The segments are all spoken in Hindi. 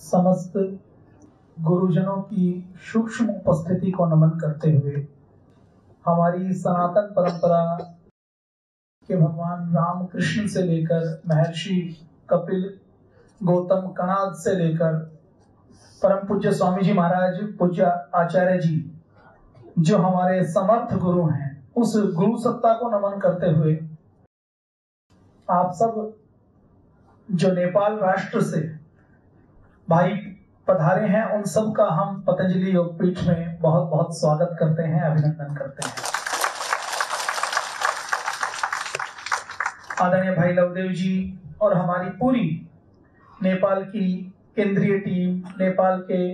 समस्त गुरुजनों की सूक्ष्म उपस्थिति को नमन करते हुए हमारी सनातन परंपरा के भगवान राम कृष्ण से लेकर महर्षि कपिल, गौतम कणाद से लेकर परम पूज्य स्वामी जी महाराज, पूज्य आचार्य जी जो हमारे समर्थ गुरु हैं, उस गुरु सत्ता को नमन करते हुए आप सब जो नेपाल राष्ट्र से भाई पधारे हैं, उन सब का हम पतंजलि योगपीठ में बहुत बहुत स्वागत करते हैं, अभिनंदन करते हैं। आदरणीय भाई लवदेव जी और हमारी पूरी नेपाल की केंद्रीय टीम, नेपाल के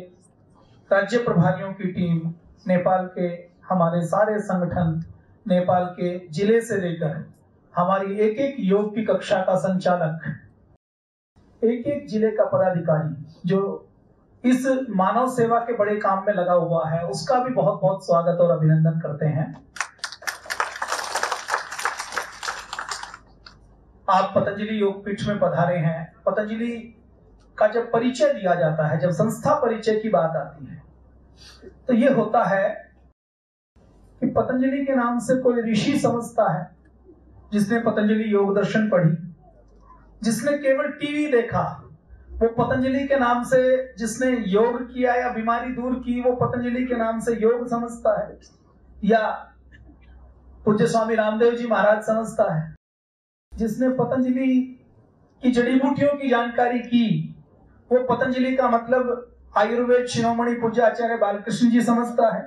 राज्य प्रभारियों की टीम, नेपाल के हमारे सारे संगठन, नेपाल के जिले से लेकर हमारी एक एक योग की कक्षा का संचालक, एक एक जिले का पदाधिकारी जो इस मानव सेवा के बड़े काम में लगा हुआ है, उसका भी बहुत बहुत स्वागत और अभिनंदन करते हैं। आप पतंजलि योगपीठ में पधारे हैं। पतंजलि का जब परिचय दिया जाता है, जब संस्था परिचय की बात आती है, तो ये होता है कि पतंजलि के नाम से कोई ऋषि समझता है, जिसने पतंजलि योग दर्शन पढ़ी, जिसने केवल टीवी देखा, वो पतंजलि के नाम से, जिसने योग किया या बीमारी दूर की, वो पतंजलि के नाम से योग समझता है, या पूज्य स्वामी रामदेव जी महाराज समझता है। जिसने पतंजलि की जड़ी बूटियों की जानकारी की, वो पतंजलि का मतलब आयुर्वेद शिरोमणि पूज्य आचार्य बालकृष्ण जी समझता है।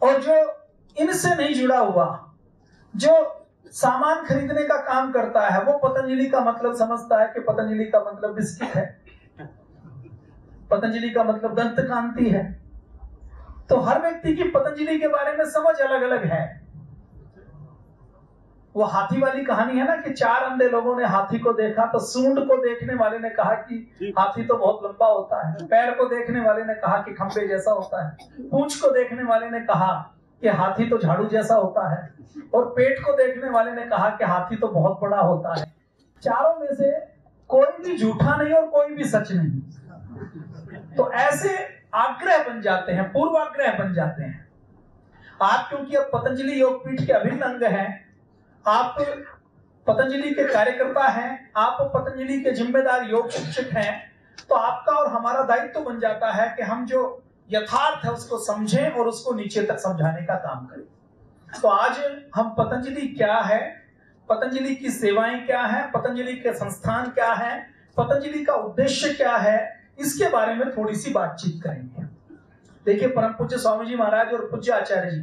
और जो इनसे नहीं जुड़ा हुआ, जो सामान खरीदने का काम करता है, वो पतंजलि का मतलब समझता है कि पतंजलि का मतलब बिस्किट है, पतंजलि का मतलब दंत कांति है। तो हर व्यक्ति की पतंजलि के बारे में समझ अलग अलग है। वो हाथी वाली कहानी है ना कि 4 अंधे लोगों ने हाथी को देखा, तो सूंड को देखने वाले ने कहा कि हाथी तो बहुत लंबा होता है, पैर को देखने वाले ने कहा कि खंबे जैसा होता है, पूंछ को देखने वाले ने कहा कि हाथी तो झाड़ू जैसा होता है, और पेट को देखने वाले ने कहा कि हाथी तो बहुत बड़ा होता है। चारों में से कोई भी झूठा नहीं और कोई भी सच नहीं। तो ऐसे आग्रह बन जाते हैं, पूर्वाग्रह बन जाते हैं। आप क्योंकि अब पतंजलि योगपीठ के अभिन्न अंग हैं, आप पतंजलि के कार्यकर्ता हैं, आप पतंजलि के जिम्मेदार योग शिक्षक हैं, तो आपका और हमारा दायित्व बन जाता है कि हम जो यथार्थ है उसको समझें और उसको नीचे तक समझाने का काम करें। तो आज हम पतंजलि क्या है, पतंजलि की सेवाएं क्या है, पतंजलि के संस्थान क्या है, पतंजलि का उद्देश्य क्या है, इसके बारे में थोड़ी सी बातचीत करेंगे। देखिए, परम पूज्य स्वामी जी महाराज और पूज्य आचार्य जी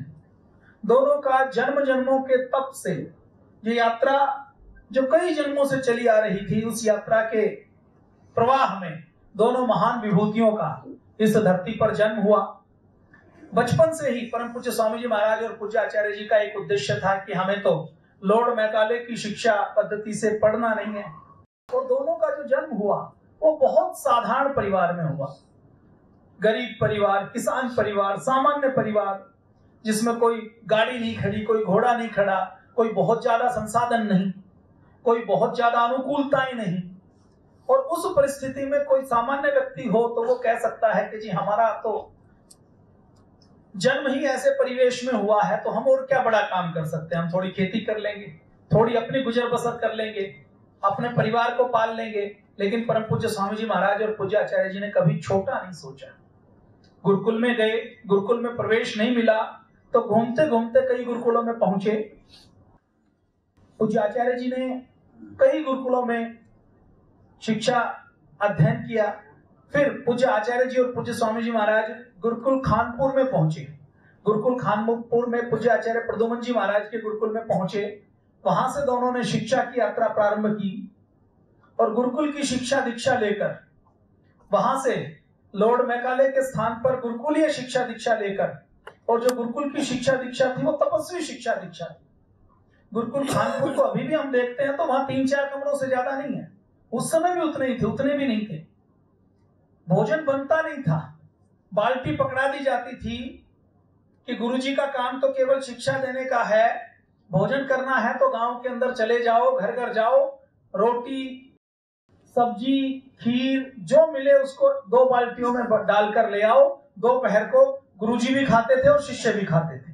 दोनों का जन्म जन्मों के तप से ये यात्रा जो कई जन्मों से चली आ रही थी, उस यात्रा के प्रवाह में दोनों महान विभूतियों का इस धरती पर जन्म हुआ। बचपन से ही परम पूज्य स्वामी जी महाराज और पूज्य आचार्य जी का एक उद्देश्य था कि हमें तो लॉर्ड मैकाले की शिक्षा पद्धति से पढ़ना नहीं है। और दोनों का जो जन्म हुआ वो बहुत साधारण परिवार में हुआ, गरीब परिवार, किसान परिवार, सामान्य परिवार, जिसमें कोई गाड़ी नहीं खड़ी, कोई घोड़ा नहीं खड़ा, कोई बहुत ज्यादा संसाधन नहीं, कोई बहुत ज्यादा अनुकूलताएं नहीं। और उस परिस्थिति में कोई सामान्य व्यक्ति हो तो वो कह सकता है कि जी हमारा तो जन्म ही ऐसे परिवेश में हुआ है, तो हम और क्या बड़ा काम कर सकते हैं, हम थोड़ी खेती कर लेंगे, थोड़ी अपनी गुजर बसर कर लेंगे, अपने परिवार को पाल लेंगे। लेकिन परम पूज्य स्वामी जी महाराज और पूज्य आचार्य जी ने कभी छोटा नहीं सोचा। गुरुकुल में गए, गुरुकुल में प्रवेश नहीं मिला, तो घूमते घूमते कई गुरुकुलों में पहुंचे। पूज्य आचार्य जी ने कई गुरुकुलों में शिक्षा अध्ययन किया। फिर पूज्य आचार्य जी और पूज्य स्वामी जी महाराज गुरुकुल खानपुर में पहुंचे। गुरुकुल खानपुर में पूज्य आचार्य प्रदुमन जी महाराज के गुरुकुल में पहुंचे। वहां से दोनों ने शिक्षा की यात्रा प्रारंभ की और गुरुकुल की शिक्षा दीक्षा लेकर वहां से लॉर्ड मैकाले के स्थान पर गुरुकुलीय शिक्षा दीक्षा लेकर, और जो गुरुकुल की शिक्षा दीक्षा थी वो तपस्वी शिक्षा दीक्षा थी। गुरुकुल खानपुर को अभी भी हम देखते हैं तो वहां 3-4 कमरों से ज्यादा नहीं है। उस समय भी उतने ही थे, उतने भी नहीं थे। भोजन बनता नहीं था, बाल्टी पकड़ा दी जाती थी कि गुरुजी का काम तो केवल शिक्षा देने का है, भोजन करना है तो गांव के अंदर चले जाओ, घर घर जाओ, रोटी सब्जी खीर जो मिले उसको 2 बाल्टियों में डालकर ले आओ। दोपहर को गुरुजी भी खाते थे और शिष्य भी खाते थे।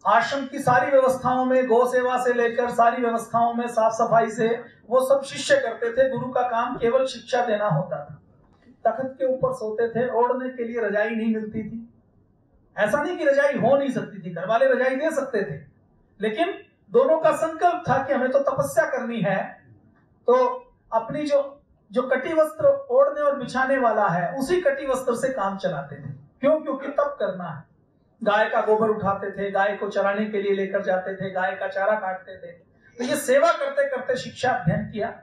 आश्रम की सारी व्यवस्थाओं में, गौ सेवा से लेकर सारी व्यवस्थाओं में, साफ सफाई से, वो सब शिष्य करते थे। गुरु का काम केवल शिक्षा देना होता था। तख्त के ऊपर सोते थे, ओढ़ने के लिए रजाई नहीं मिलती थी। ऐसा नहीं कि रजाई हो नहीं सकती थी, घर वाले रजाई दे सकते थे, लेकिन दोनों का संकल्प था कि हमें तो तपस्या करनी है, तो अपनी जो कटी वस्त्र ओढ़ने और बिछाने वाला है उसी कटी वस्त्र से काम चलाते थे। क्यों? क्योंकि तप करना है। गाय का गोबर उठाते थे, गाय को चराने के लिए लेकर जाते थे, गाय का चारा काटते थे। तो ये सेवा करते करते शिक्षा अध्ययन किया,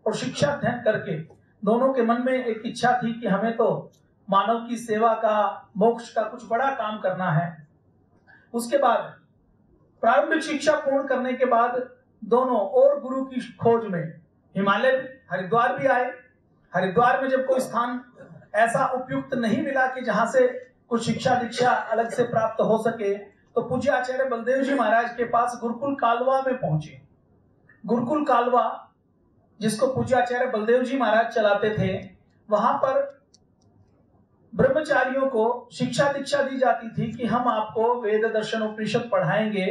और शिक्षा अध्ययन करके दोनों के मन में एक इच्छा थी कि हमें तो मानव की सेवा का, मोक्ष का कुछ बड़ा काम करना है। उसके बाद प्रारंभिक शिक्षा पूर्ण करने के बाद दोनों और गुरु की खोज में हिमालय, हरिद्वार भी आए। हरिद्वार में जब कोई स्थान ऐसा उपयुक्त नहीं मिला कि जहां से कुछ शिक्षा दीक्षा अलग से प्राप्त हो सके, तो पूज्य आचार्य बलदेव जी महाराज के पास गुरुकुल कालवा में पहुंचे। गुरुकुल कालवा, जिसको पूज्य आचार्य बलदेव जी महाराज चलाते थे, वहां पर ब्रह्मचारियों को शिक्षा दीक्षा दी जाती थी कि हम आपको वेद दर्शन उपनिषद पढ़ाएंगे,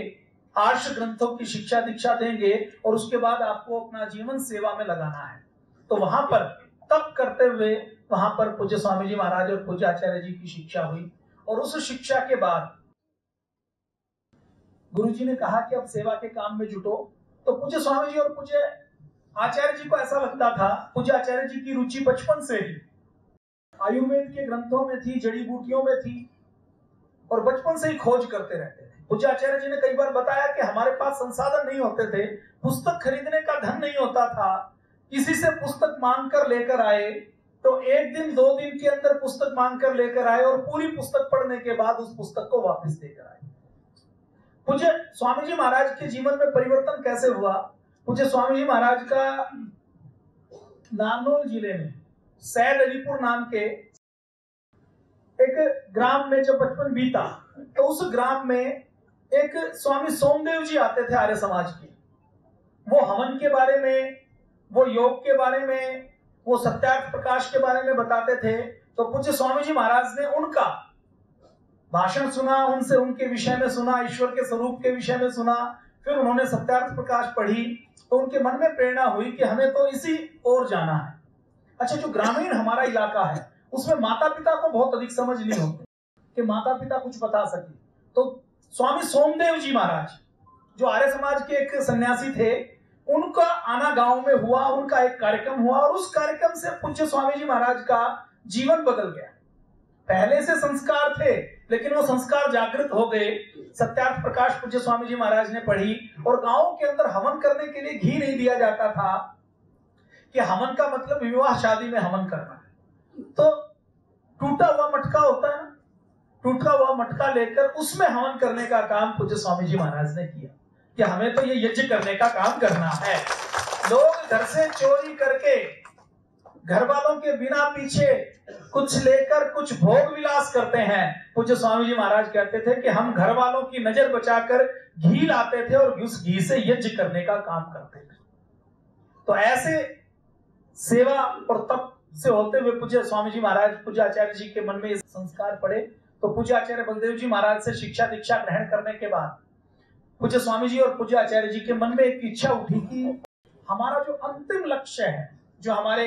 आर्ष ग्रंथों की शिक्षा दीक्षा देंगे, और उसके बाद आपको अपना जीवन सेवा में लगाना है। तो वहां पर तप करते हुए वहां पर पूज्य स्वामी जी महाराज और पूज्य आचार्य जी की शिक्षा हुई। और उस शिक्षा के बाद गुरुजी ने कहा कि अब सेवा के काम में जुटो। तो पूज्य स्वामी जी और पूज्य आचार्य जी को ऐसा लगता था, पूज्य आचार्य जी की रुचि बचपन से ही आयुर्वेद के ग्रंथों में थी, जड़ी बूटियों में थी, और बचपन से ही खोज करते रहते थे। पूज्य आचार्य जी ने कई बार बताया कि हमारे पास संसाधन नहीं होते थे, पुस्तक खरीदने का धन नहीं होता था, किसी से पुस्तक मांग कर लेकर आए तो 1 दिन 2 दिन के अंदर पुस्तक मांग कर लेकर आए, और पूरी पुस्तक पढ़ने के बाद उस पुस्तक को वापस देकर आए। पूज्य स्वामी जी महाराज के जीवन में परिवर्तन कैसे हुआ? पूज्य स्वामी जी महाराज का नारनौल जिले में सैद अलीपुर नाम के एक ग्राम में जब बचपन बीता, तो उस ग्राम में एक स्वामी सोमदेव जी आते थे आर्य समाज के। वो हवन के बारे में, वो योग के बारे में, वो सत्यार्थ प्रकाश के बारे में बताते थे। तो पूज्य स्वामी जी महाराज ने उनका भाषण सुना, उनसे उनके विषय में सुना, ईश्वर के स्वरूप के विषय में सुना। फिर उन्होंने सत्यार्थ प्रकाश पढ़ी, तो उनके मन में प्रेरणा हुई कि हमें तो इसी ओर जाना है। अच्छा, जो ग्रामीण हमारा इलाका है उसमें माता पिता को बहुत अधिक समझ नहीं होती कि माता पिता कुछ बता सके। तो स्वामी सोमदेव जी महाराज, जो आर्य समाज के एक सन्यासी थे, उनका आना गांव में हुआ, उनका एक कार्यक्रम हुआ, और उस कार्यक्रम से पूज्य स्वामी जी महाराज का जीवन बदल गया। पहले से संस्कार थे, लेकिन वो संस्कार जागृत हो गए। सत्यार्थ प्रकाश पूज्य स्वामी जी महाराज ने पढ़ी, और गांव के अंदर हवन करने के लिए घी नहीं दिया जाता था कि हवन का मतलब विवाह शादी में हवन करना है। तो टूटा हुआ मटका होता है, टूटा हुआ मटका लेकर उसमें हवन करने का काम पूज्य स्वामी जी महाराज ने किया कि हमें तो ये यज्ञ करने का काम करना है। लोग घर से चोरी करके, घर वालों के बिना पीछे कुछ लेकर कुछ भोग विलास करते हैं। पूज्य स्वामी जी महाराज कहते थे कि हम घर वालों की नजर बचाकर घी लाते थे और उस घी से यज्ञ करने का काम करते थे। तो ऐसे सेवा और तप से होते हुए पूज्य स्वामी जी महाराज, पूज्य आचार्य जी के मन में संस्कार पड़े। तो पूज्य आचार्य बलदेव जी महाराज से शिक्षा दीक्षा ग्रहण करने के बाद पूज्य स्वामी जी और पूज्य आचार्य जी के मन में एक इच्छा उठी कि हमारा जो अंतिम लक्ष्य है, जो हमारे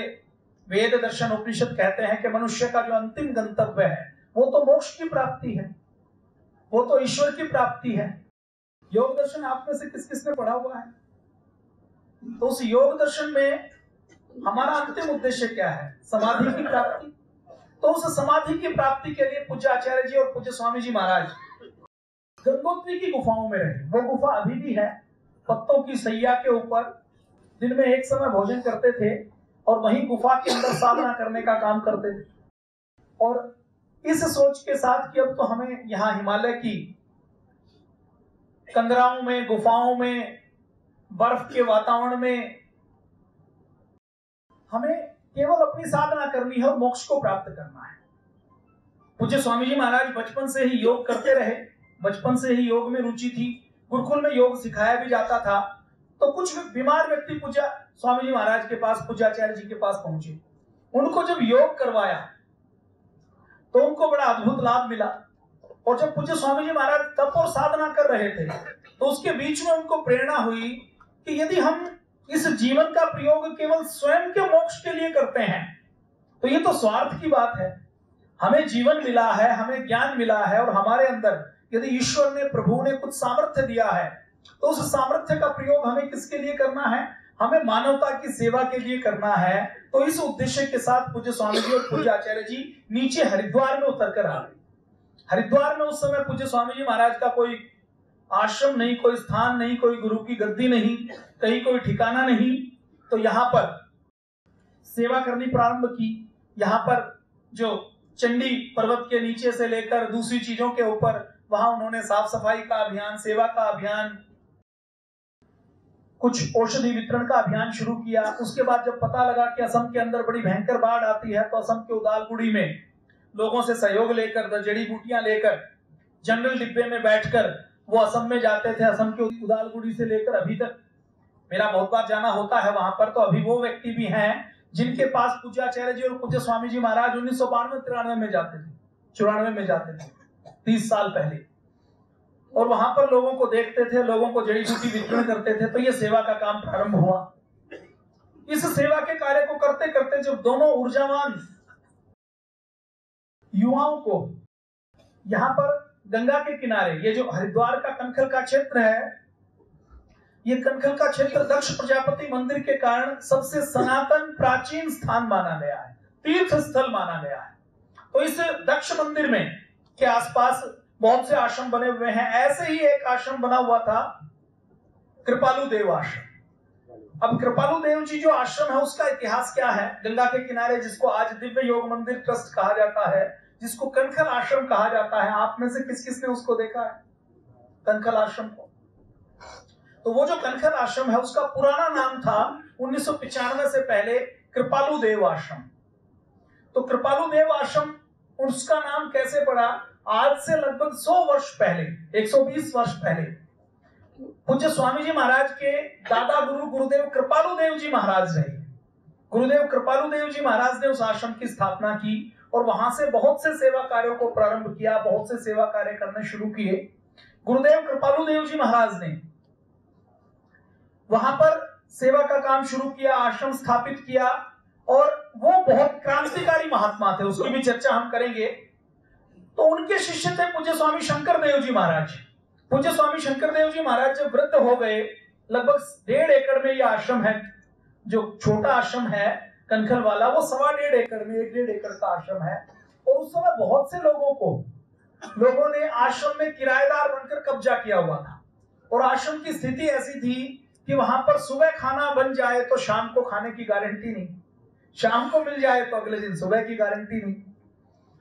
वेद दर्शन उपनिषद कहते हैं कि मनुष्य का जो अंतिम गंतव्य है, वो तो मोक्ष की प्राप्ति है, वो तो ईश्वर की प्राप्ति है। योग दर्शन आप में से किस किसने पढ़ा हुआ है? तो उस योग दर्शन में हमारा अंतिम उद्देश्य क्या है? समाधि की प्राप्ति। तो उस समाधि की प्राप्ति के लिए पूज्य आचार्य जी और पूज्य स्वामी जी महाराज गंगोत्री की गुफाओं में रहे। वो गुफा अभी भी है, पत्तों की सैया के ऊपर दिन में एक समय भोजन करते थे और वहीं गुफा के अंदर साधना करने का काम करते थे। और इस सोच के साथ कि अब तो हमें यहाँ हिमालय की कंदराओं में, गुफाओं में, बर्फ के वातावरण में हमें केवल अपनी साधना करनी है और मोक्ष को प्राप्त करना है। पूज्य स्वामी जी महाराज बचपन से ही योग करते रहे, बचपन से ही योग में रुचि थी, गुरुकुल में योग सिखाया भी जाता था। तो कुछ बीमार व्यक्ति पूज्य स्वामी जी महाराज के पास, पूज्याचार्य जी के पास पहुंचे। उनको जब योग करवाया तो उनको बड़ा अद्भुत लाभ मिला। और जब पूज्य स्वामी जी महाराज तप और साधना कर रहे थे तो उसके बीच में उनको प्रेरणा हुई कि यदि हम इस जीवन का प्रयोग केवल स्वयं के मोक्ष के लिए करते हैं तो ये तो स्वार्थ की बात है। हमें जीवन मिला है, हमें ज्ञान मिला है, और हमारे अंदर यदि ईश्वर ने, प्रभु ने कुछ सामर्थ्य दिया है तो उस सामर्थ्य का प्रयोग हमें किसके लिए करना है? हमें मानवता की सेवा के लिए करना है। तो इस उद्देश्य के साथ पूज्य स्वामी जी और पूज्य आचार्य जी नीचे हरिद्वार में उतर कर आ गए। हरिद्वार में उस समय पूज्य स्वामी जी महाराज का कोई आश्रम नहीं, कोई स्थान नहीं, कोई गुरु की गद्दी नहीं, कहीं कोई ठिकाना नहीं। तो यहाँ पर सेवा करनी प्रारंभ की। यहाँ पर जो चंडी पर्वत के नीचे से लेकर दूसरी चीजों के ऊपर, वहां उन्होंने साफ सफाई का अभियान, सेवा का अभियान, कुछ औषधि वितरण का अभियान शुरू किया। उसके बाद जब पता लगा कि असम के अंदर बड़ी भयंकर बाढ़ आती है तो असम के उदालगुड़ी में लोगों से सहयोग लेकर, जड़ी बूटियां लेकर, जनरल डिब्बे में बैठकर वो असम में जाते थे। असम के उदालगुड़ी से लेकर अभी तक मेरा बहुत बार जाना होता है वहां पर। तो अभी वो व्यक्ति भी हैं जिनके पास पूज्याचार्य जी और पूज्य स्वामी जी महाराज 1992-93 में जाते थे, 94 में जाते थे, 30 साल पहले। और वहां पर लोगों को देखते थे, लोगों को जड़ी बूटी वितरण करते थे। तो ये सेवा का काम प्रारंभ हुआ। इस सेवा के कार्य को करते करते जब दोनों ऊर्जावान युवाओं को यहाँ पर गंगा के किनारे, ये जो हरिद्वार का कनखल का क्षेत्र है, ये कनखल का क्षेत्र दक्ष प्रजापति मंदिर के कारण सबसे सनातन प्राचीन स्थान माना गया है, तीर्थ स्थल माना गया है। तो इस दक्ष मंदिर में के आसपास बहुत से आश्रम बने हुए हैं। ऐसे ही एक आश्रम बना हुआ था, कृपालु देव आश्रम। अब कृपालु देव जी जो आश्रम है उसका इतिहास क्या है? गंगा के किनारे, जिसको आज दिव्य योग मंदिर ट्रस्ट कहा जाता है, जिसको कनखल आश्रम कहा जाता है, आप में से किस किस ने उसको देखा है, कनखल आश्रम को? तो वो जो कनखल आश्रम है उसका पुराना नाम था 1995 से पहले कृपालु देव आश्रम। तो कृपालु देव आश्रम, उसका नाम कैसे पड़ा? आज से लगभग 100 वर्ष पहले, 120 वर्ष पहले पूज्य स्वामी जी महाराज के दादा गुरु गुरुदेव कृपालु देव जी महाराज रहे। गुरुदेव कृपालु देव जी महाराज ने उस आश्रम की स्थापना की और वहां से बहुत से सेवा कार्यों को प्रारंभ किया, बहुत से सेवा कार्य करने शुरू किए। गुरुदेव कृपालु देव जी महाराज ने वहां पर सेवा का काम शुरू किया, आश्रम स्थापित किया, और वो बहुत क्रांतिकारी महात्मा थे, उसकी भी चर्चा हम करेंगे। तो उनके शिष्य थे पूज्य स्वामी शंकर देव जी महाराज। पूज्य स्वामी शंकर देव जी महाराज जब वृद्ध हो गए, लगभग 1.5 एकड़ में यह आश्रम है, जो छोटा आश्रम है कनखल वाला, वो 1.25 एकड़ में, 1.5 एकड़ का आश्रम है। और उस समय बहुत से लोगों ने आश्रम में किराएदार बनकर कब्जा किया हुआ था। और आश्रम की स्थिति ऐसी थी कि वहां पर सुबह खाना बन जाए तो शाम को खाने की गारंटी नहीं, शाम को मिल जाए तो अगले दिन सुबह की गारंटी नहीं।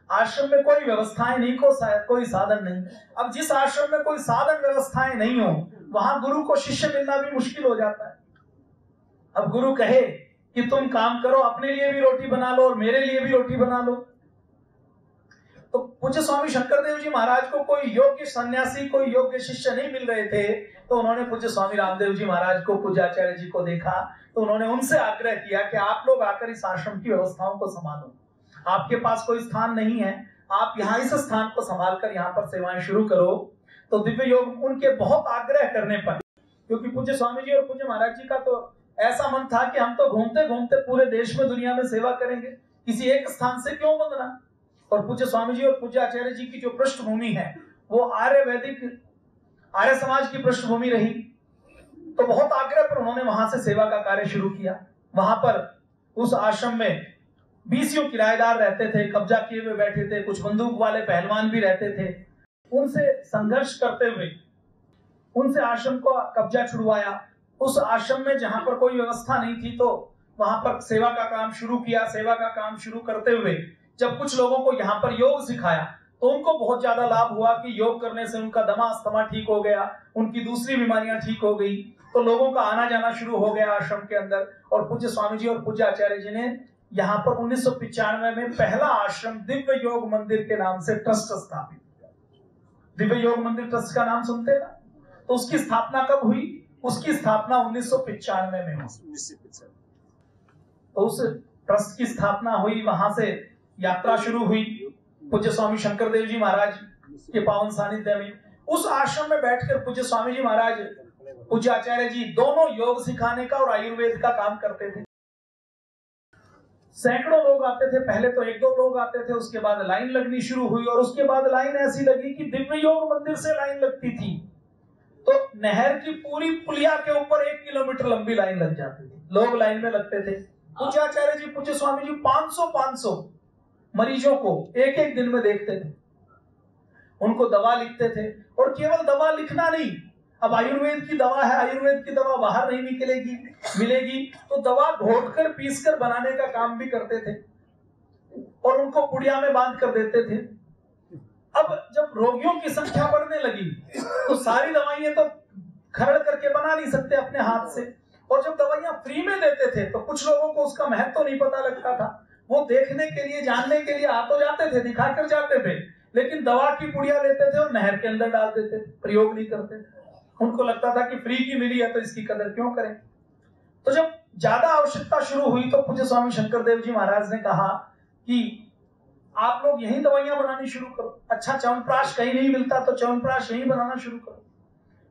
आश्रम में कोई व्यवस्थाएं नहीं, कोई साधन नहीं। अब जिस आश्रम में कोई साधन व्यवस्थाएं नहीं हो, वहां गुरु को शिष्य मिलना भी मुश्किल हो जाता है। अब गुरु कहे कि तुम काम करो, अपने लिए भी रोटी बना लो और मेरे लिए भी रोटी बना लो। तो पूज्य स्वामी शंकर देव जी महाराज को कोई योग्य सन्यासी, कोई योग्य शिष्य नहीं मिल रहे थे। तो उन्होंने पूज्य स्वामी रामदेव जी महाराज को, पूज्याचार्य जी को देखा, तो उन्होंने उनसे आग्रह किया कि आप लोग आकर इस आश्रम की व्यवस्थाओं को संभालो। आपके पास कोई स्थान नहीं है, आप यहाँ इस स्थान को संभालकर यहाँ पर सेवाएं शुरू करो। तो दिव्य योग उनके बहुत आग्रह करने पर, क्योंकि पूज्य स्वामी जी और पूज्य महाराज जी का तो ऐसा मन था कि हम तो घूमते घूमते पूरे देश में, दुनिया में सेवा करेंगे, किसी एक स्थान से क्यों बंधना। और पूज्य स्वामी जी और पूज्य आचार्य जी की जो पृष्ठभूमि है वो आर्य समाज की पृष्ठभूमि रही। तो बहुत आग्रह पर उन्होंने वहां से सेवा का कार्य शुरू किया। वहां पर उस आश्रम में 20 किराएदार रहते थे, कब्जा किए हुए बैठे थे, कुछ बंदूक वाले पहलवान भी रहते थे। उनसे संघर्ष करते हुए उनसे आश्रम को कब्जा छुड़वाया। उस आश्रम में जहां पर कोई व्यवस्था नहीं थी तो वहां पर सेवा का काम शुरू किया। सेवा का काम शुरू करते हुए जब कुछ लोगों को यहाँ पर योग सिखाया तो उनको बहुत ज्यादा लाभ हुआ कि योग करने से उनका दमा अस्थमा ठीक हो गया, उनकी दूसरी बीमारियां ठीक हो गई। तो लोगों का आना जाना शुरू हो गया आश्रम के अंदर। और पूज्य स्वामी जी और पूज्य आचार्य जी ने यहाँ पर 1995 में पहला आश्रम दिव्य योग मंदिर के नाम से ट्रस्ट स्थापित किया। दिव्य योग मंदिर ट्रस्ट का नाम सुनते हैं ना? तो उसकी स्थापना कब हुई? उसकी स्थापना 1995 में हुई। तो उस ट्रस्ट की स्थापना हुई, वहां से यात्रा शुरू हुई पूज्य स्वामी शंकर देव जी महाराज के पावन सानिध्य में। उस आश्रम में बैठकर पूज्य स्वामी जी महाराज, पूज्य आचार्य जी दोनों योग सिखाने का और आयुर्वेद का काम करते थे। सैकड़ों लोग आते थे, पहले तो 1-2 लोग आते थे, उसके बाद लाइन लगनी शुरू हुई और उसके बाद लाइन ऐसी लगी कि दिव्य योग मंदिर से लाइन लगती थी तो नहर की पूरी पुलिया के ऊपर 1 किलोमीटर लंबी लाइन लग जाती थी। लोग लाइन में लगते थे। पूज्य आचार्य जी, पूज्य स्वामी जी 500 मरीजों को एक दिन में देखते थे, उनको दवा लिखते थे। और केवल दवा लिखना नहीं, अब आयुर्वेद की दवा है, आयुर्वेद की दवा बाहर नहीं मिलेगी तो दवा घोटकर पीसकर बनाने का काम भी करते थे और उनको पुड़िया में बांध कर देते थे। अब जब रोगियों की संख्या बढ़ने लगी तो सारी दवाइयां तो खरड़ करके बना नहीं सकते अपने हाथ से, और जब दवाइयां फ्री में देते थे तो कुछ लोगों को उसका महत्व नहीं पता लगता था। वो देखने के लिए, जानने के लिए आ तो जाते थे, दिखा कर जाते थे, लेकिन दवा की पुड़िया लेते थे और नहर के अंदर डाल देते थे, प्रयोग नहीं करते थे। उनको लगता था कि फ्री की मिली है तो इसकी कदर क्यों करें। तो जब ज्यादा आवश्यकता शुरू हुई तो पूज्य स्वामी शंकर देव जी महाराज ने कहा कि आप लोग यही दवाइयां बनानी शुरू करो। अच्छा, च्यवनप्राश कहीं नहीं मिलता तो च्यवनप्राश यही बनाना शुरू करो।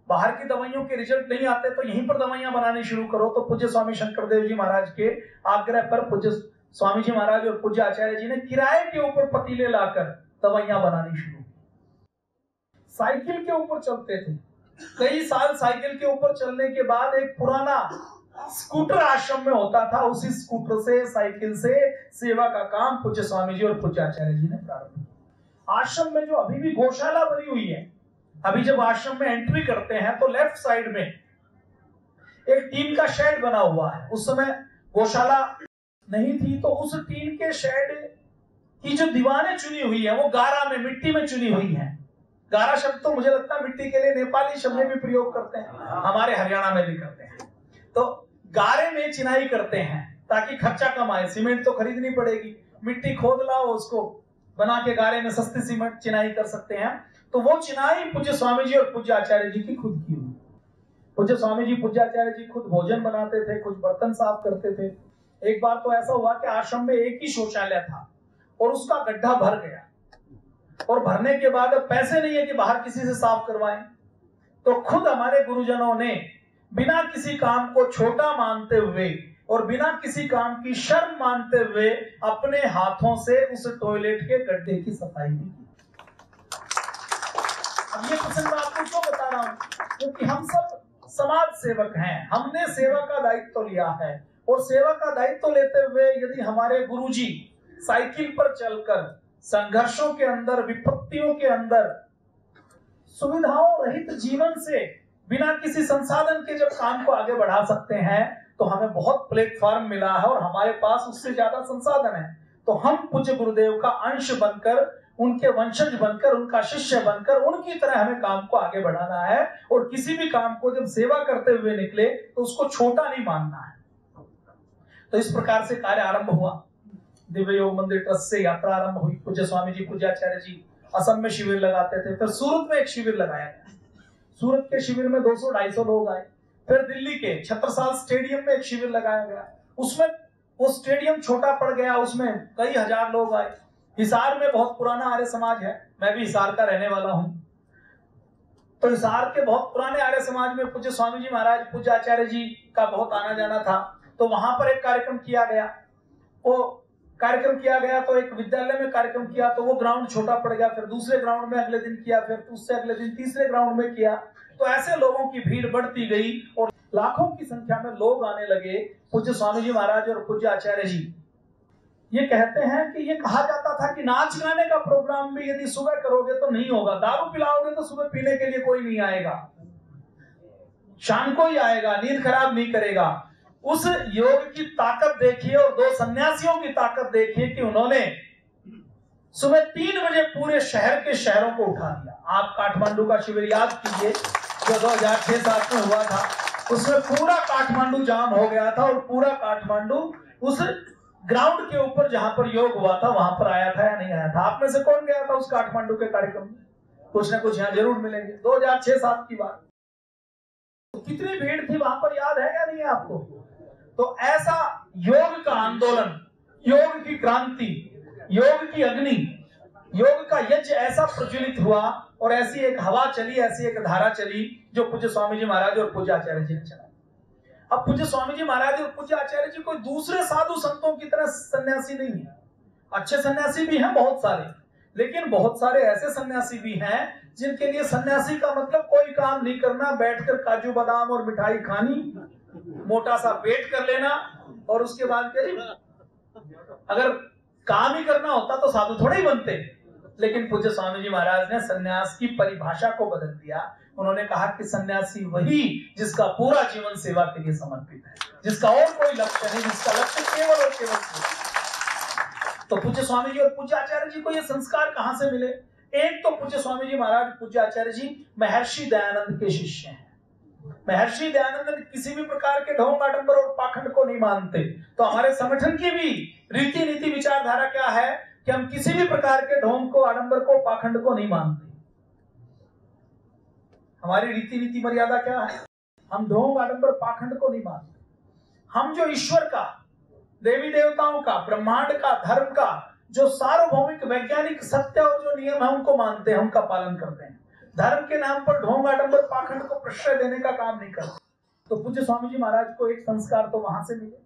बाहर की दवाइयों के रिजल्ट नहीं आते तो यहीं पर दवाइयां बनानी शुरू करो। तो पूज्य स्वामी शंकर देव जी महाराज के आग्रह पर पूज्य स्वामी जी महाराज और पूज्य आचार्य जी ने किराए के ऊपर पतीले लाकर दवाइयां बनानी शुरू की। साइकिल के ऊपर चलते थे, कई साल साइकिल के ऊपर चलने के बाद एक पुराना स्कूटर आश्रम में होता था, उसी स्कूटर से, साइकिल से सेवा का काम पूज्य स्वामी जी और पूज्य आचार्य जी ने प्रारंभ किया। आश्रम में जो अभी भी गौशाला बनी हुई है, अभी जब आश्रम में एंट्री करते हैं तो लेफ्ट साइड में एक टीन का शेड बना हुआ है। उस समय गौशाला नहीं थी तो उस टीन के शेड की जो दीवारें चुनी हुई है वो गारा में, मिट्टी में चुनी हुई है। गारा शब्द तो मुझे लगता है मिट्टी के लिए नेपाली शब्द में भी प्रयोग करते हैं, हमारे हरियाणा में भी करते हैं। तो गारे में चिनाई करते हैं ताकि खर्चा कम आए, सीमेंट तो खरीदनी पड़ेगी, मिट्टी खोद लाओ, उसको बना के गारे में सस्ती सीमेंट चिनाई कर सकते हैं। तो वो चिनाई पूज्य स्वामी जी और पूज्य आचार्य जी की खुद की हुई। पूज्य स्वामी जी, पूज्य आचार्य जी खुद भोजन बनाते थे, कुछ बर्तन साफ करते थे। एक बार तो ऐसा हुआ कि आश्रम में एक ही शौचालय था और उसका गड्ढा भर गया, और भरने के बाद अब पैसे नहीं है कि बाहर किसी से साफ करवाएं, तो खुद हमारे गुरुजनों ने बिना किसी काम को छोटा मानते हुए और बिना किसी काम की शर्म मानते हुए अपने हाथों से उस टॉयलेट के गड्ढे की सफाई भी की। अब ये प्रसंग मैं आपको क्यों बता रहा हूं? क्योंकि हम सब समाज सेवक हैं, हमने सेवा का दायित्व लिया है, और सेवा का दायित्व लेते हुए यदि हमारे गुरुजी साइकिल पर चलकर संघर्षों के अंदर, विपत्तियों के अंदर, सुविधाओं रहित जीवन से बिना किसी संसाधन के जब काम को आगे बढ़ा सकते हैं तो हमें बहुत प्लेटफॉर्म मिला है और हमारे पास उससे ज्यादा संसाधन है। तो हम पूज्य गुरुदेव का अंश बनकर, उनके वंशज बनकर, उनका शिष्य बनकर उनकी तरह हमें काम को आगे बढ़ाना है, और किसी भी काम को जब सेवा करते हुए निकले तो उसको छोटा नहीं मानना है। तो इस प्रकार से कार्य आरंभ हुआ। दिव्य योग मंदिर ट्रस्ट से यात्रा आरंभ हुई। पूज्य स्वामी जी, पूज्य आचार्य जी असम में शिविर लगाते थे, फिर सूरत में एक शिविर लगाया गया। सूरत के शिविर में 200-250 लोग आए। फिर दिल्ली के छत्रसाल स्टेडियम में एक शिविर लगाया गया, उसमें वो स्टेडियम छोटा पड़ गया, उसमें कई हजार लोग आए। हिसार में बहुत पुराना आर्य समाज है, मैं भी हिसार का रहने वाला हूं, तो हिसार के बहुत पुराने आर्य समाज में पूज्य स्वामी जी महाराज, पूज्य आचार्य जी का बहुत आना जाना था। तो वहां पर एक कार्यक्रम किया गया। वो कार्यक्रम किया गया तो एक विद्यालय में कार्यक्रम किया, तो वो ग्राउंड छोटा पड़ गया, फिर दूसरे ग्राउंड में अगले दिन किया, फिर उससे अगले दिन तीसरे ग्राउंड में किया। तो ऐसे लोगों की भीड़ बढ़ती गई और लाखों की संख्या में लोग आने लगे। पूज्य स्वामी जी महाराज और पूज्य आचार्य जी ये कहते हैं कि ये कहा जाता था कि नाच गाने का प्रोग्राम भी यदि सुबह करोगे तो नहीं होगा, दारू पिलाओगे तो सुबह पीने के लिए कोई नहीं आएगा, शाम को ही आएगा, नींद खराब नहीं करेगा। उस योग की ताकत देखिए और 2 सन्यासियों की ताकत देखिए कि उन्होंने सुबह 3 बजे पूरे शहर के शहरों को उठा दिया। आप काठमांडू का शिविर याद कीजिए जो 2006-07 में हुआ था, उसमें पूरा काठमांडू जाम हो गया था और पूरा काठमांडू उस ग्राउंड के ऊपर जहां पर योग हुआ था वहां पर आया था या नहीं आया था? आप में से कौन गया था उस काठमांडू के कार्यक्रम में? कुछ ना कुछ यहाँ जरूर मिलेंगे। 2006-07 की बात, तो कितनी भीड़ थी वहां पर, याद है या नहीं है आपको? तो ऐसा योग का आंदोलन, योग की क्रांति, योग की अग्नि, योग का यज्ञ ऐसा प्रज्वलित हुआ और ऐसी एक हवा चली, ऐसी एक धारा चली जो पूज्य स्वामी जी महाराज और पूज्य आचार्य जी ने चलाई। अब पूज्य स्वामी जी महाराज और पूज्य आचार्य जी कोई दूसरे साधु संतों की तरह सन्यासी नहीं है। अच्छे सन्यासी भी हैं बहुत सारे, लेकिन बहुत सारे ऐसे सन्यासी भी हैं जिनके लिए सन्यासी का मतलब कोई काम नहीं करना, बैठकर काजू बादाम और मिठाई खानी, मोटा सा पेट कर लेना और उसके बाद अगर काम ही करना होता तो साधु थोड़े ही बनते। लेकिन पूज्य स्वामी जी महाराज ने सन्यास की परिभाषा को बदल दिया। उन्होंने कहा कि सन्यासी वही जिसका पूरा जीवन सेवा के लिए समर्पित है, जिसका और कोई लक्ष्य नहीं, जिसका लक्ष्य केवल और केवल सेवा। तो पूज्य स्वामी जी और पूज्य आचार्य जी को ये संस्कार कहां से मिले? एक तो पूज्य स्वामी जी महाराज पूज्य आचार्य जी महर्षि दयानंद के शिष्य हैं। महर्षि दयानंद किसी भी प्रकार के ढोंग आडंबर और पाखंड को नहीं मानते। तो हमारे संगठन की भी रीति नीति विचारधारा क्या है कि हम किसी भी प्रकार के ढोंग को, आडंबर को, पाखंड को नहीं मानते। हमारी रीति नीति मर्यादा क्या है? हम ढोंग आडंबर पाखंड को नहीं मानते। हम जो ईश्वर का, देवी देवताओं का, ब्रह्मांड का, धर्म का जो सार्वभौमिक वैज्ञानिक सत्य और जो नियम है उनको मानते हैं, उनका पालन करते हैं। धर्म के नाम पर ढोंग आडंबर पाखंड को प्रश्रय देने का काम नहीं करते। तो पूज्य स्वामी जी महाराज को एक संस्कार तो वहां से मिले,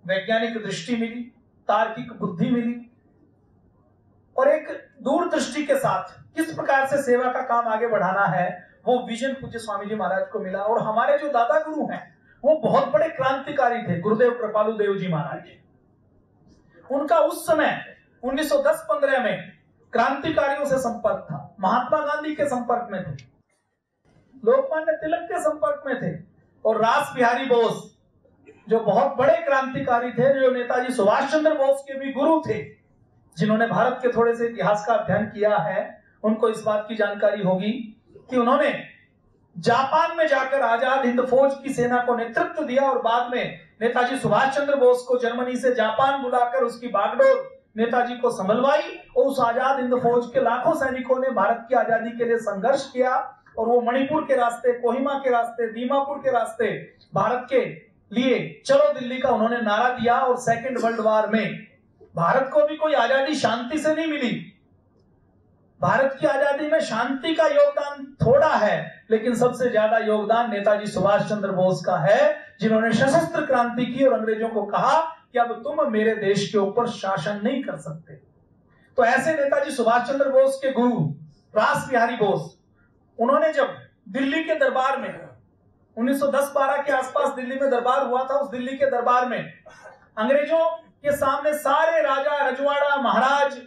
वैज्ञानिक दृष्टि मिली, तार्किक बुद्धि मिली और एक दूरदृष्टि के साथ किस प्रकार से सेवा का काम आगे बढ़ाना है वो विजन पूज्य स्वामी जी महाराज को मिला। और हमारे जो दादा गुरु हैं वो बहुत बड़े क्रांतिकारी थे, गुरुदेव कृपालु देव जी महाराज। उनका उस समय 1910-15 में क्रांतिकारियों से संपर्क था, महात्मा गांधी के संपर्क में थे, लोकमान्य तिलक के संपर्क में थे और रास बिहारी बोस जो बहुत बड़े क्रांतिकारी थे, जो नेताजी सुभाष चंद्र बोस के भी गुरु थे, जिन्होंने भारत के थोड़े से इतिहास का अध्ययन किया है, उनको इस बात की जानकारी होगी कि उन्होंने जापान में जाकर आजाद हिंद फौज की सेना को नेतृत्व दिया और बाद में नेताजी सुभाष चंद्र बोस को जर्मनी से जापान बुलाकर उसकी बागडोर नेताजी को संभलवाई और उस आजाद हिंद फौज के लाखों सैनिकों ने भारत की आजादी के लिए संघर्ष किया और वो मणिपुर के रास्ते, कोहिमा के रास्ते, दीमापुर के रास्ते भारत के लिए चलो दिल्ली का उन्होंने नारा दिया। और सेकेंड वर्ल्ड वॉर में भारत को भी कोई आजादी शांति से नहीं मिली। भारत की आजादी में शांति का योगदान थोड़ा है, लेकिन सबसे ज्यादा योगदान नेताजी सुभाष चंद्र बोस का है, जिन्होंने सशस्त्र क्रांति की और अंग्रेजों को कहा कि अब तुम मेरे देश के ऊपर शासन नहीं कर सकते। तो ऐसे नेताजी सुभाष चंद्र बोस के गुरु रास बिहारी बोस, उन्होंने जब दिल्ली के दरबार में 1910-12 के आसपास दिल्ली में दरबार हुआ था, उस दिल्ली के दरबार में अंग्रेजों के सामने सारे राजा, रजवाड़ा, महाराज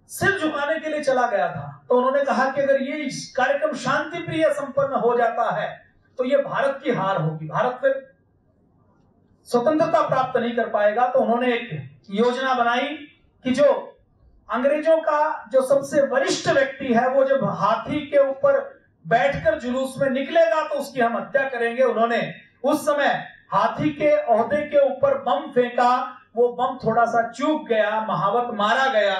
सिर झुकाने के लिए चला गया था। तो उन्होंने कहा कि अगर ये कार्यक्रम शांति प्रिय संपन्न हो जाता है तो ये भारत की हार होगी, भारत फिर स्वतंत्रता प्राप्त नहीं कर पाएगा। तो उन्होंने एक योजना बनाई कि जो अंग्रेजों का जो सबसे वरिष्ठ व्यक्ति है वो जब हाथी के ऊपर बैठकर जुलूस में निकलेगा तो उसकी हम हत्या करेंगे। उन्होंने उस समय हाथी के ओहदे के ऊपर बम फेंका, वो बम थोड़ा सा चूक गया, महावत मारा गया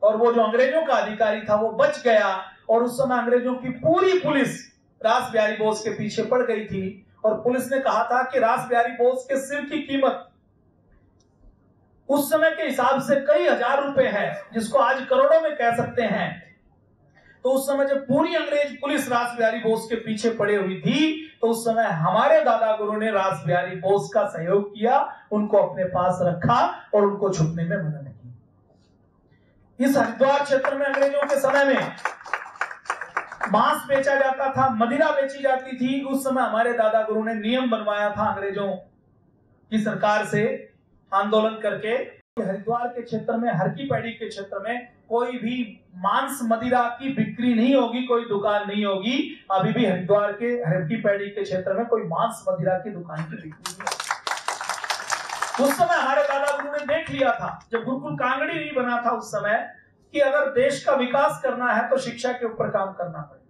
और वो जो अंग्रेजों का अधिकारी था वो बच गया। और उस समय अंग्रेजों की पूरी पुलिस रास बिहारी बोस के पीछे पड़ गई थी और पुलिस ने कहा था कि रास बिहारी बोस के सिर की कीमत उस समय के हिसाब से कई हजार रुपए है, जिसको आज करोड़ों में कह सकते हैं। तो उस समय जब पूरी अंग्रेज पुलिस रास बिहारी बोस के पीछे पड़ी हुई थी तो उस समय हमारे दादा गुरु ने रास बिहारी बोस का सहयोग किया, उनको अपने पास रखा और उनको छुपने में मदद की। इस हरिद्वार क्षेत्र में अंग्रेजों के समय में मांस बेचा जाता था, मदिरा बेची जाती थी। उस समय हमारे दादा गुरु ने नियम बनवाया था अंग्रेजों की सरकार से आंदोलन करके, हरिद्वार के क्षेत्र में, हर की पैड़ी के क्षेत्र में कोई भी मांस मदिरा की बिक्री नहीं होगी, कोई दुकान नहीं होगी। अभी भी हरिद्वार के हर की पैड़ी के क्षेत्र में कोई मांस मदिरा की दुकान की बिक्री नहीं होगी। उस समय हमारे दादा गुरु ने देख लिया था, जब गुरुकुल कांगड़ी नहीं बना था उस समय, कि अगर देश का विकास करना है तो शिक्षा के ऊपर काम करना पड़ेगा।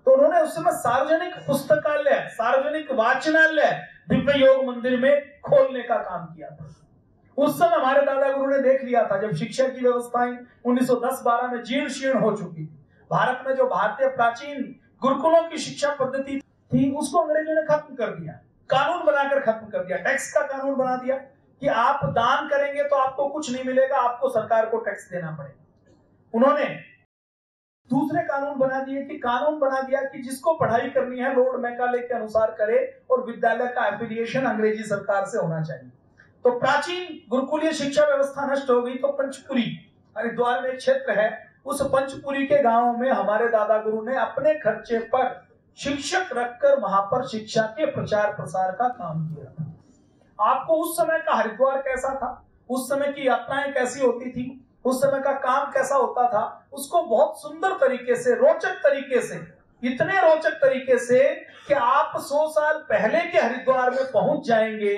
तो उन्होंने उस समय सार्वजनिक पुस्तकालय, सार्वजनिक वाचनालय दिव्य योग मंदिर में खोलने का काम किया था। उस समय हमारे दादा गुरु ने देख लिया था, जब शिक्षा की व्यवस्थाएं 1910-12 में जीर्ण शीर्ण हो चुकी थी, भारत में जो भारतीय प्राचीन गुरुकुलों की शिक्षा पद्धति थी उसको अंग्रेजों ने खत्म कर दिया, कानून बनाकर खत्म कर दिया, टैक्स का कानून बना दिया कि आप दान करेंगे तो आपको कुछ नहीं मिलेगा, आपको सरकार को टैक्स देना पड़ेगा। उन्होंने दूसरे कानून बना दिया कि जिसको पढ़ाई करनी है लॉर्ड मैकाले के अनुसार करे और विद्यालय का एफिलिएशन अंग्रेजी सरकार से होना चाहिए। तो प्राचीन गुरुकुलीय शिक्षा व्यवस्था नष्ट हो गई। तो पंचपुरी हरिद्वार में एक क्षेत्र है, उस पंचपुरी के गांव में हमारे दादा गुरु ने अपने खर्चे पर शिक्षक रखकर वहां पर शिक्षा के प्रचार प्रसार का काम किया था। आपको उस समय का हरिद्वार कैसा था, उस समय की यात्राएं कैसी होती थी, उस समय का काम कैसा होता था, उसको बहुत सुंदर तरीके से, रोचक तरीके से, इतने रोचक तरीके से कि आप 100 साल पहले के हरिद्वार में पहुंच जाएंगे।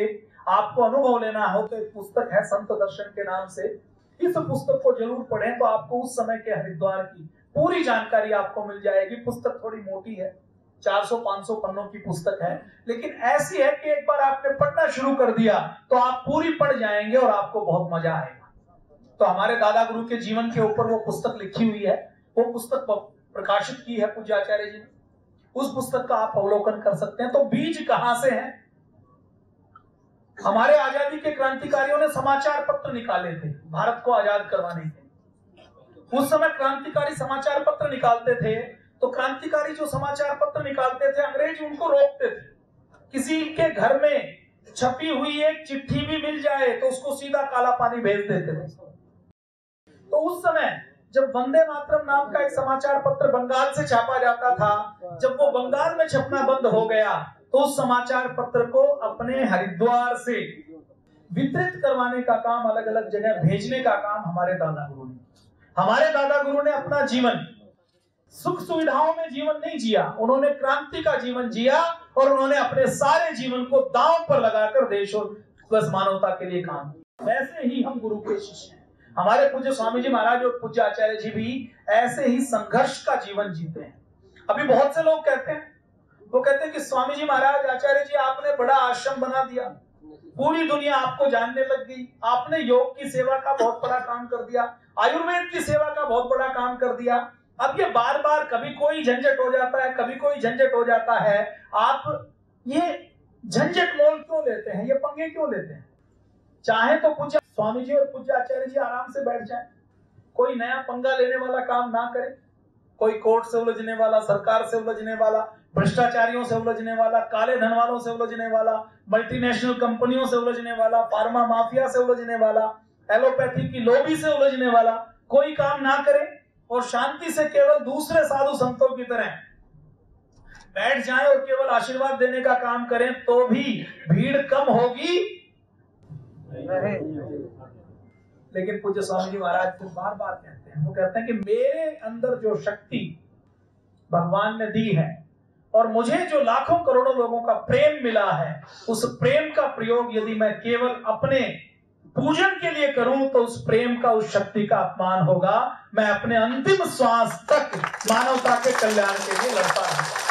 आपको अनुभव लेना हो तो एक पुस्तक है संत दर्शन के नाम से, इस पुस्तक को जरूर पढ़ें तो आपको उस समय के हरिद्वार की पूरी जानकारी आपको मिल जाएगी। पुस्तक थोड़ी मोटी है, 400-500 पन्नों की पुस्तक है, लेकिन ऐसी है कि एक बार आपने पढ़ना शुरू कर दिया तो आप पूरी पढ़ जाएंगे और आपको बहुत मजा आएगा। तो हमारे दादा गुरु के जीवन के ऊपर वो पुस्तक लिखी हुई है, वो पुस्तक प्रकाशित की है पूज्य आचार्य जी ने, उस पुस्तक का आप अवलोकन कर सकते हैं। तो बीज कहां से है? हमारे आजादी के क्रांतिकारियों ने समाचार पत्र निकाले थे भारत को आजाद करवाने के। उस समय क्रांतिकारी समाचार पत्र निकालते थे, तो क्रांतिकारी जो समाचार पत्र निकालते थे अंग्रेज उनको रोकते थे। किसी के घर में छपी हुई एक चिट्ठी भी मिल जाए तो उसको सीधा काला पानी भेज देते थे। तो उस समय जब वंदे मातरम नाम का एक समाचार पत्र बंगाल से छापा जाता था, जब वो बंगाल में छपना बंद हो गया तो उस समाचार पत्र को अपने हरिद्वार से वितरित करवाने का काम, अलग अलग जगह भेजने का काम हमारे दादा गुरु ने। हमारे दादा गुरु ने अपना जीवन सुख सुविधाओं में जीवन नहीं जिया, उन्होंने क्रांति का जीवन जिया और उन्होंने अपने सारे जीवन को दांव पर लगाकर देश और बस मानवता के लिए काम किया। वैसे ही हम गुरु के शिष्य हैं। हमारे पूज्य स्वामी जी महाराज और पूज्य आचार्य जी भी ऐसे ही संघर्ष का जीवन जीते हैं। अभी बहुत से लोग कहते हैं, वो कहते हैं कि स्वामी जी महाराज, आचार्य जी आपने बड़ा आश्रम बना दिया, पूरी दुनिया आपको जानने लग गई, आपने योग की सेवा का बहुत बड़ा काम कर दिया, आयुर्वेद की सेवा का बहुत बड़ा काम कर दिया। अब ये बार बार कभी कोई झंझट हो जाता है, कभी कोई झंझट हो जाता है, आप ये झंझट मोल क्यों लेते हैं, ये पंगे क्यों लेते हैं? चाहे तो पूज्य स्वामी जी और पूज्य आचार्य जी आराम से बैठ जाएं, कोई नया पंगा लेने वाला काम ना करे, कोई कोर्ट से उलझने वाला, सरकार से उलझने वाला, भ्रष्टाचारियों से उलझने वाला, काले धन वालों से उलझने वाला, मल्टीनेशनल कंपनियों से उलझने वाला, फार्मा माफिया से उलझने वाला, एलोपैथी की लॉबी से उलझने वाला कोई काम ना करे और शांति से केवल दूसरे साधु संतों की तरह बैठ जाएं और केवल आशीर्वाद देने का काम करें, तो भी भीड़ कम होगी। लेकिन पूज्य स्वामी जी महाराज फिर बार बार कहते हैं, वो कहते हैं कि मेरे अंदर जो शक्ति भगवान ने दी है और मुझे जो लाखों करोड़ों लोगों का प्रेम मिला है, उस प्रेम का प्रयोग यदि मैं केवल अपने पूजन के लिए करूं तो उस प्रेम का, उस शक्ति का अपमान होगा। मैं अपने अंतिम श्वास तक मानवता के कल्याण के लिए लड़ता रहूंगा।